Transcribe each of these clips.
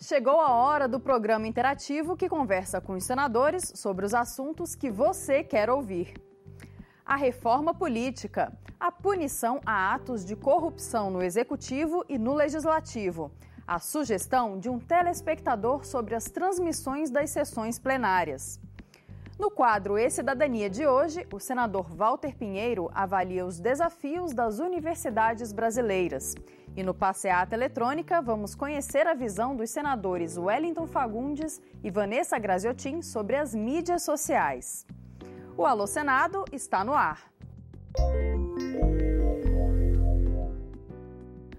Chegou a hora do programa interativo que conversa com os senadores sobre os assuntos que você quer ouvir. A reforma política, a punição a atos de corrupção no Executivo e no Legislativo, a sugestão de um telespectador sobre as transmissões das sessões plenárias. No quadro E-Cidadania de hoje, o senador Walter Pinheiro avalia os desafios das universidades brasileiras. E no Passeata Eletrônica, vamos conhecer a visão dos senadores Wellington Fagundes e Vanessa Graziotin sobre as mídias sociais. O Alô Senado está no ar.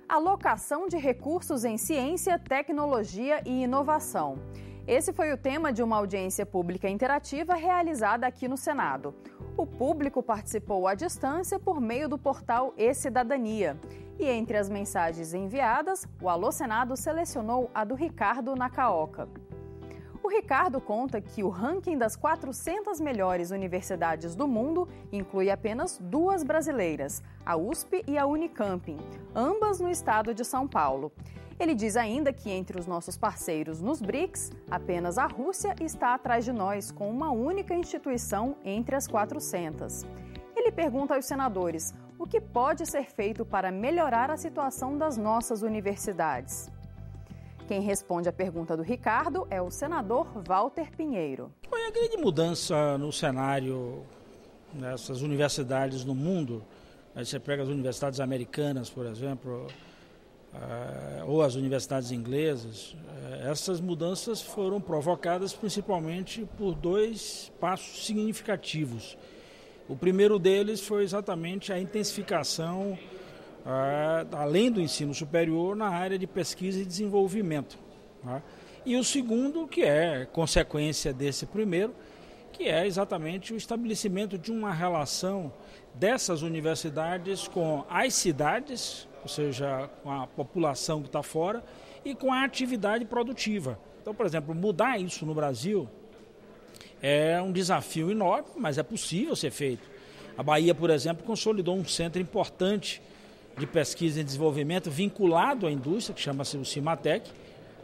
Alocação de recursos em ciência, tecnologia e inovação. Esse foi o tema de uma audiência pública interativa realizada aqui no Senado. O público participou à distância por meio do portal E-Cidadania. E entre as mensagens enviadas, o Alô Senado selecionou a do Ricardo Nakaoka. O Ricardo conta que o ranking das 400 melhores universidades do mundo inclui apenas 2 brasileiras, a USP e a Unicamp, ambas no estado de São Paulo. Ele diz ainda que entre os nossos parceiros nos BRICS, apenas a Rússia está atrás de nós, com uma única instituição entre as 400. Ele pergunta aos senadores o que pode ser feito para melhorar a situação das nossas universidades. Quem responde à pergunta do Ricardo é o senador Walter Pinheiro. A grande mudança no cenário dessas universidades no mundo, aí você pega as universidades americanas, por exemplo, ou as universidades inglesas, essas mudanças foram provocadas principalmente por 2 passos significativos. O primeiro deles foi exatamente a intensificação, além do ensino superior, na área de pesquisa e desenvolvimento. E o segundo, que é consequência desse primeiro, que é exatamente o estabelecimento de uma relação dessas universidades com as cidades, ou seja, com a população que está fora, e com a atividade produtiva. Então, por exemplo, mudar isso no Brasil é um desafio enorme, mas é possível ser feito. A Bahia, por exemplo, consolidou um centro importante de pesquisa e desenvolvimento vinculado à indústria, que chama-se o Cimatec.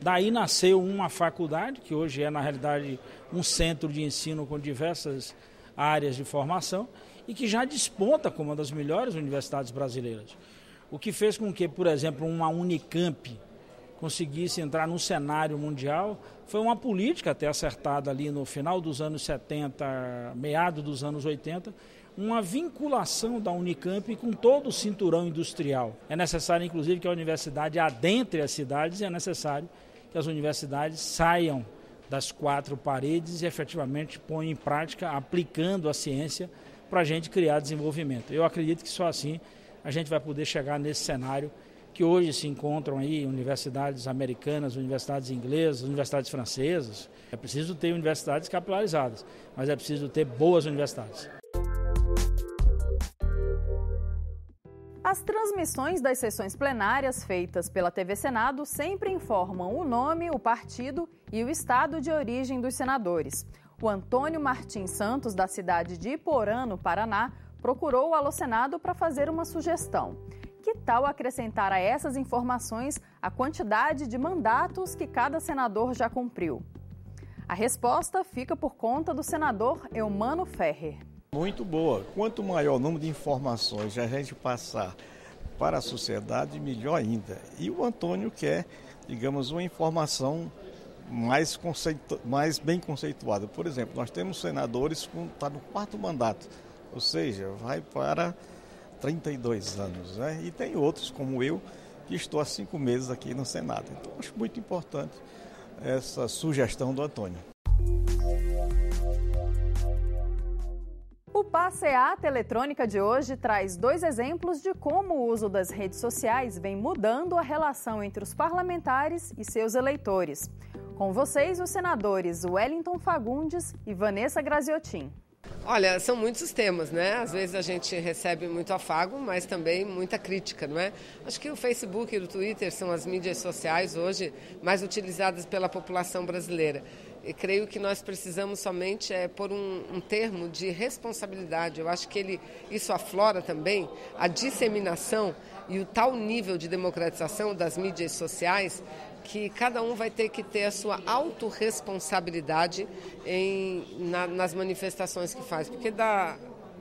Daí nasceu uma faculdade, que hoje é, na realidade, um centro de ensino com diversas áreas de formação e que já desponta como uma das melhores universidades brasileiras. O que fez com que, por exemplo, uma Unicamp conseguisse entrar no cenário mundial foi uma política até acertada ali no final dos anos 70, meado dos anos 80, uma vinculação da Unicamp com todo o cinturão industrial. É necessário, inclusive, que a universidade adentre as cidades e é necessário que as universidades saiam das 4 paredes e efetivamente ponham em prática, aplicando a ciência para a gente criar desenvolvimento. Eu acredito que só assim a gente vai poder chegar nesse cenário que hoje se encontram aí universidades americanas, universidades inglesas, universidades francesas. É preciso ter universidades capilarizadas, mas é preciso ter boas universidades. As transmissões das sessões plenárias feitas pela TV Senado sempre informam o nome, o partido e o estado de origem dos senadores. O Antônio Martins Santos, da cidade de Iporã, no Paraná, procurou o Alô Senado para fazer uma sugestão. Que tal acrescentar a essas informações a quantidade de mandatos que cada senador já cumpriu? A resposta fica por conta do senador Eumano Ferrer. Muito boa. Quanto maior o número de informações a gente passar para a sociedade, melhor ainda. E o Antônio quer, digamos, uma informação mais bem conceituada. Por exemplo, nós temos senadores que estão no 4º mandato, ou seja, vai para 32 anos, né? E tem outros, como eu, que estou há 5 meses aqui no Senado. Então, acho muito importante essa sugestão do Antônio. O Passeata Eletrônica de hoje traz 2 exemplos de como o uso das redes sociais vem mudando a relação entre os parlamentares e seus eleitores. Com vocês, os senadores Wellington Fagundes e Vanessa Graziotin. Olha, são muitos temas, né? Às vezes a gente recebe muito afago, mas também muita crítica, não é? Acho que o Facebook e o Twitter são as mídias sociais hoje mais utilizadas pela população brasileira. E creio que nós precisamos somente pôr um termo de responsabilidade. Eu acho que isso aflora também a disseminação e o tal nível de democratização das mídias sociais que cada um vai ter que ter a sua autorresponsabilidade nas manifestações que faz, porque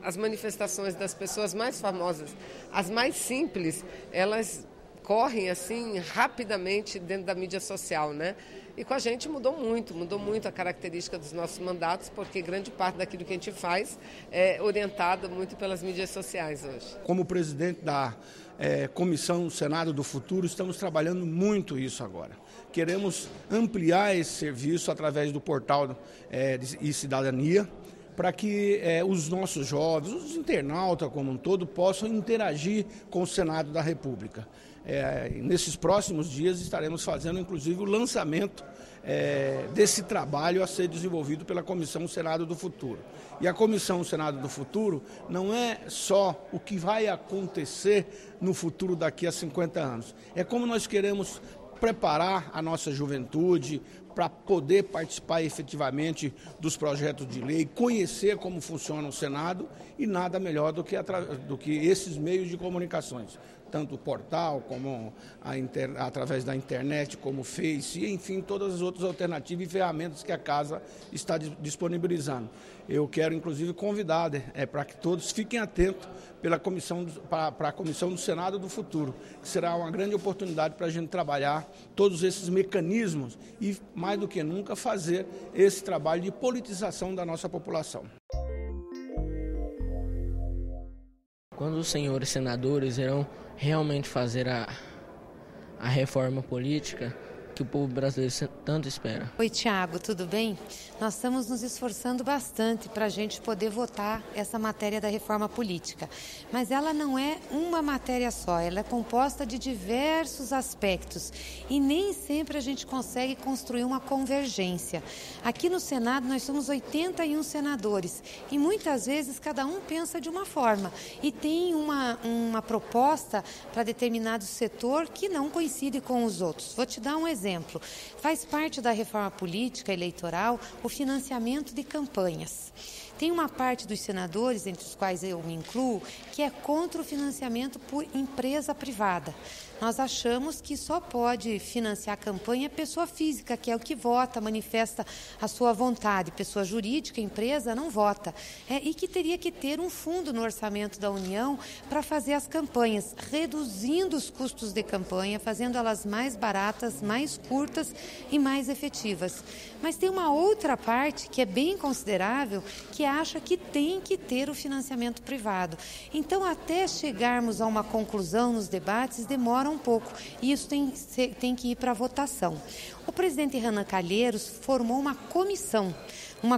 as manifestações das pessoas mais famosas, as mais simples, elas correm assim rapidamente dentro da mídia social, né? E com a gente mudou muito a característica dos nossos mandatos, porque grande parte daquilo que a gente faz é orientada muito pelas mídias sociais hoje. Como presidente da Comissão Senado do Futuro, estamos trabalhando muito isso agora. Queremos ampliar esse serviço através do portal e cidadania, para que os nossos jovens, os internautas como um todo, possam interagir com o Senado da República. Nesses próximos dias estaremos fazendo, inclusive, o lançamento desse trabalho a ser desenvolvido pela Comissão Senado do Futuro. E a Comissão Senado do Futuro não é só o que vai acontecer no futuro daqui a 50 anos. É como nós queremos preparar a nossa juventude para poder participar efetivamente dos projetos de lei, conhecer como funciona o Senado, e nada melhor do que esses meios de comunicações, tanto o portal como através da internet, como o Face, e, enfim, todas as outras alternativas e ferramentas que a Casa está disponibilizando. Eu quero, inclusive, convidar para que todos fiquem atentos para a Comissão do Senado do Futuro, que será uma grande oportunidade para a gente trabalhar todos esses mecanismos e, mais do que nunca, fazer esse trabalho de politização da nossa população. Quando os senhores senadores irão realmente fazer a reforma política que o povo brasileiro tanto espera? Oi, Tiago, tudo bem? Nós estamos nos esforçando bastante para a gente poder votar essa matéria da reforma política. Mas ela não é uma matéria só, ela é composta de diversos aspectos e nem sempre a gente consegue construir uma convergência. Aqui no Senado nós somos 81 senadores e muitas vezes cada um pensa de uma forma e tem uma proposta para determinado setor que não coincide com os outros. Vou te dar um exemplo. Faz parte da reforma política eleitoral o financiamento de campanhas. Tem uma parte dos senadores, entre os quais eu me incluo, que é contra o financiamento por empresa privada. Nós achamos que só pode financiar a campanha pessoa física, que é o que vota, manifesta a sua vontade. Pessoa jurídica, empresa, não vota. E que teria que ter um fundo no orçamento da União para fazer as campanhas, reduzindo os custos de campanha, fazendo elas mais baratas, mais curtas e mais efetivas. Mas tem uma outra parte que é bem considerável, que acha que tem que ter o financiamento privado. Então, até chegarmos a uma conclusão nos debates, demora um pouco. E isso tem que ir para a votação. O presidente Renan Calheiros formou uma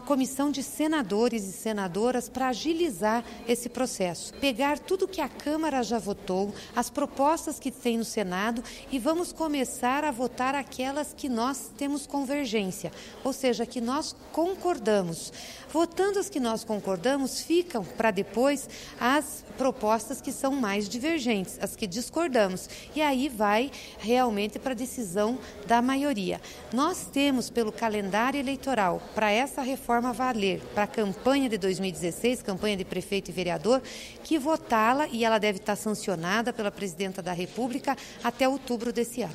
comissão de senadores e senadoras para agilizar esse processo. Pegar tudo que a Câmara já votou, as propostas que tem no Senado e vamos começar a votar aquelas que nós temos convergência, ou seja, que nós concordamos. Votando as que nós concordamos, ficam para depois as propostas que são mais divergentes, as que discordamos. E aí vai realmente para a decisão da maioria. Nós temos, pelo calendário eleitoral, para essa reforma valer, para a campanha de 2016, campanha de prefeito e vereador, que votá-la, e ela deve estar sancionada pela Presidenta da República até outubro desse ano.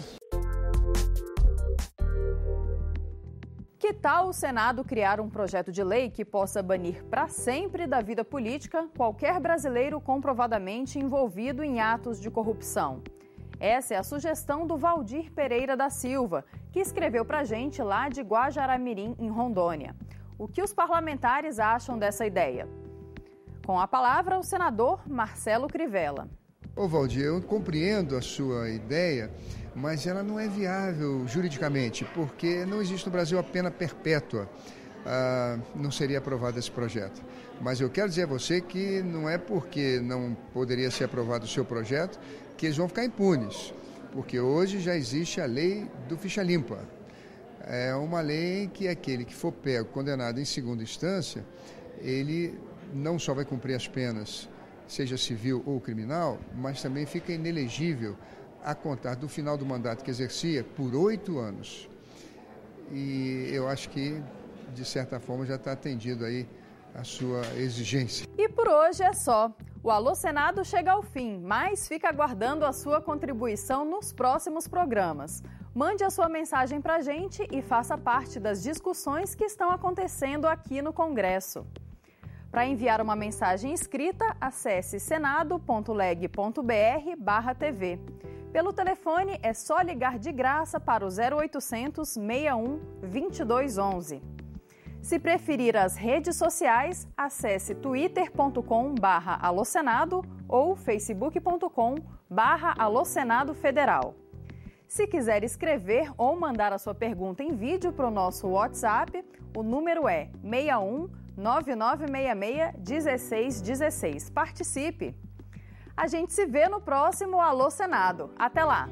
Que tal o Senado criar um projeto de lei que possa banir para sempre da vida política qualquer brasileiro comprovadamente envolvido em atos de corrupção? Essa é a sugestão do Valdir Pereira da Silva, que escreveu para a gente lá de Guajará-Mirim, em Rondônia. O que os parlamentares acham dessa ideia? Com a palavra, o senador Marcelo Crivella. Ô Valdir, eu compreendo a sua ideia, mas ela não é viável juridicamente, porque não existe no Brasil a pena perpétua. Não seria aprovado esse projeto. Mas eu quero dizer a você que não é porque não poderia ser aprovado o seu projeto que eles vão ficar impunes, porque hoje já existe a lei do ficha limpa. É uma lei em que aquele que for pego, condenado em segunda instância, ele não só vai cumprir as penas, seja civil ou criminal, mas também fica inelegível a contar do final do mandato que exercia por 8 anos. E eu acho que, de certa forma, já está atendido aí a sua exigência. E por hoje é só. O Alô Senado chega ao fim, mas fica aguardando a sua contribuição nos próximos programas. Mande a sua mensagem para a gente e faça parte das discussões que estão acontecendo aqui no Congresso. Para enviar uma mensagem escrita, acesse senado.leg.br/TV. Pelo telefone, é só ligar de graça para o 0800 61 2211. Se preferir as redes sociais, acesse twitter.com/alosenado ou facebook.com/alosenado federal. Se quiser escrever ou mandar a sua pergunta em vídeo para o nosso WhatsApp, o número é 61 9966 1616. Participe! A gente se vê no próximo Alô Senado. Até lá!